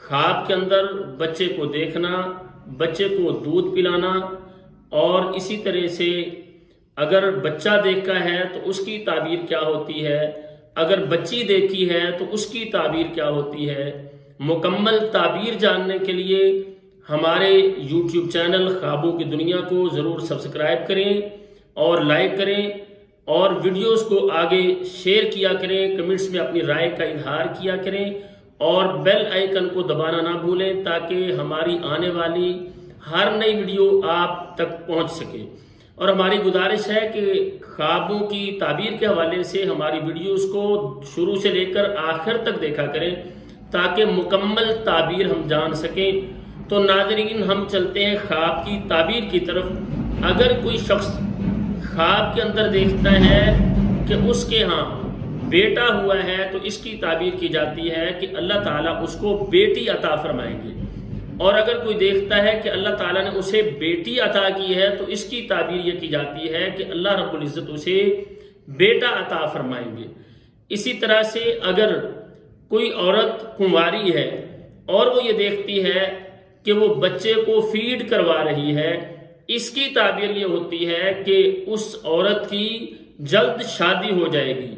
خواب کے اندر بچے کو دیکھنا، بچے کو دودھ پلانا، اور اسی طرح سے اگر بچہ دیکھا ہے تو اس کی تعبیر کیا ہوتی ہے، اگر بچی دیکھی ہے تو اس کی تعبیر کیا ہوتی ہے۔ مکمل تعبیر جاننے کے لیے ہمارے یوٹیوب چینل خوابوں کی دنیا کو ضرور سبسکرائب کریں اور لائک کریں، اور ویڈیوز کو آگے شیئر کیا کریں، کمنٹس میں اپنی رائے کا اظہار کیا کریں، اور بیل آئیکن کو دبانا نہ بھولیں تاکہ ہماری آنے والی ہر نئی ویڈیو آپ تک پہنچ سکے۔ اور ہماری گزارش ہے کہ خوابوں کی تعبیر کے حوالے سے ہماری ویڈیوز کو شروع سے لے کر آخر تک دیکھا کریں تاکہ مکمل تعبیر ہم جان سکیں۔ تو ناظرین، ہم چلتے ہیں خواب کی تعبیر کی طرف۔ اگر کوئی شخص خواب کے اندر دیکھتا ہے کہ اس کے ہاں بیٹا ہوا ہے تو اس کی تعبیر کی جاتی ہے کہ اللہ تعالیٰ اس کو بیٹی عطا فرمائیں گے، اور اگر کوئی دیکھتا ہے کہ اللہ تعالیٰ نے اسے بیٹی عطا کی ہے تو اس کی تعبیر یہ کی جاتی ہے کہ اللہ رب العزت اسے بیٹا عطا فرمائیں گے۔ اسی طرح سے اگر کوئی عورت کنواری ہے اور وہ یہ دیکھتی ہے کہ وہ بچے کو فیڈ کروا رہی ہے، اس کی تعبیر یہ ہوتی ہے کہ اس عورت کی جلد شادی ہو جائے گی۔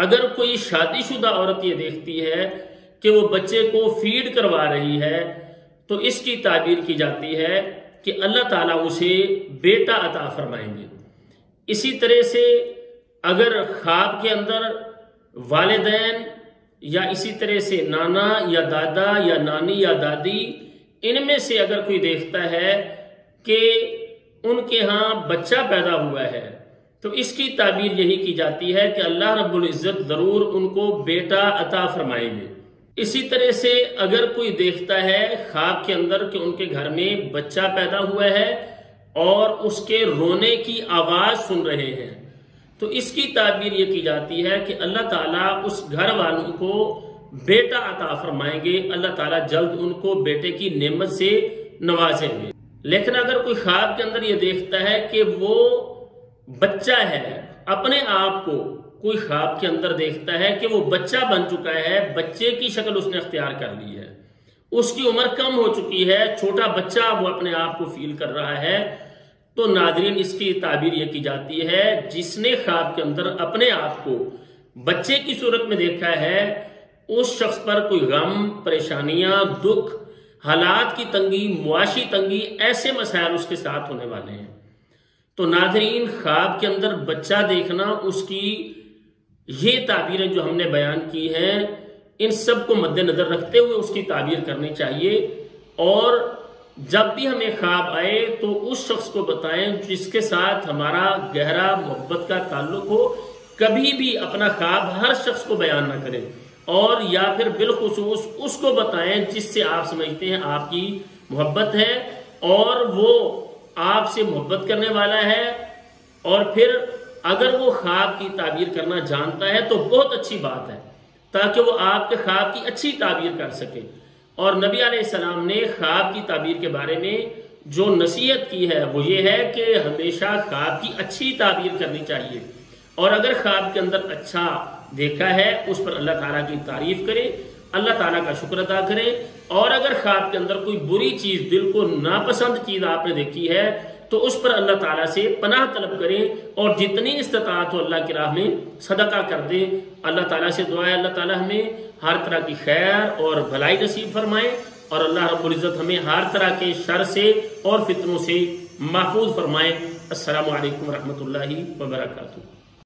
اگر کوئی شادی شدہ عورت یہ دیکھتی ہے کہ وہ بچے کو فیڈ کروا رہی ہے تو اس کی تعبیر کی جاتی ہے کہ اللہ تعالیٰ اسے بیٹا عطا فرمائیں گے۔ اسی طرح سے اگر خواب کے اندر والدین یا اسی طرح سے نانا یا دادا یا نانی یا دادی، ان میں سے اگر کوئی دیکھتا ہے کہ ان کے ہاں بچہ پیدا ہوا ہے تو اس کی تعبیر یہی کی جاتی ہے کہ اللہ رب العزت ضرور ان کو بیٹا عطا فرمائیں گے۔ اسی طرح سے اگر کوئی دیکھتا ہے خواب کے اندر کہ ان کے گھر میں بچہ پیدا ہوا ہے اور اس کے رونے کی آواز سن رہے ہیں تو اس کی تعبیر یہ کی جاتی ہے کہ اللہ تعالیٰ اس گھر والوں کو بیٹا عطا فرمائیں گے، اللہ تعالیٰ جلد ان کو بیٹے کی نعمت سے نوازیں گے۔ لیکن اگر کوئی خواب کے اندر یہ دیکھتا ہے کہ وہ بچہ ہے، اپنے آپ کو کوئی خواب کے اندر دیکھتا ہے کہ وہ بچہ بن چکا ہے، بچے کی شکل اس نے اختیار کر لی ہے، اس کی عمر کم ہو چکی ہے، چھوٹا بچہ وہ اپنے آپ کو فیل کر رہا ہے، تو ناظرین اس کی تعبیر یہ کی جاتی ہے جس نے خواب کے اندر اپنے آپ کو بچے کی صورت میں دیکھا ہے اس شخص پر کوئی غم، پریشانیاں، دکھ، حالات کی تنگی، معاشی تنگی، ایسے مسائل اس کے ساتھ ہونے والے ہیں۔ تو ناظرین، خواب کے اندر بچہ دیکھنا، اس کی یہ تعبیریں جو ہم نے بیان کی ہیں، ان سب کو مد نظر رکھتے ہوئے اس کی تعبیر کرنی چاہیے، اور جب بھی ہمیں خواب آئے تو اس شخص کو بتائیں جس کے ساتھ ہمارا گہرا محبت کا تعلق ہو۔ کبھی بھی اپنا خواب ہر شخص کو بیان نہ کریں، اور یا پھر بالخصوص اس کو بتائیں جس سے آپ سمجھتے ہیں آپ کی محبت ہے اور وہ آپ سے محبت کرنے والا ہے، اور پھر اگر وہ خواب کی تعبیر کرنا جانتا ہے تو بہت اچھی بات ہے تاکہ وہ آپ کے خواب کی اچھی تعبیر کر سکے۔ اور نبی علیہ السلام نے خواب کی تعبیر کے بارے میں جو نصیحت کی ہے وہ یہ ہے کہ ہمیشہ خواب کی اچھی تعبیر کرنی چاہیے، اور اگر خواب کے اندر اچھا دیکھا ہے اس پر اللہ تعالیٰ کی تعریف کریں، اللہ تعالیٰ کا شکر ادا کریں، اور اگر خواب کے اندر کوئی بری چیز، دل کو ناپسند چیز آپ نے دیکھی ہے تو اس پر اللہ تعالیٰ سے پناہ طلب کریں، اور جتنی استطاعت ہو اللہ کی راہ میں صدقہ کر دیں۔ اللہ تعالیٰ سے دعا ہے اللہ تعالیٰ ہمیں ہر طرح کی خیر اور بھلائی نصیب فرمائے، اور اللہ رب العزت ہمیں ہر طرح کے شر سے اور فتنوں سے محفوظ فرمائے۔ السلام علیکم ورحمۃ اللہ وبرکاتہ۔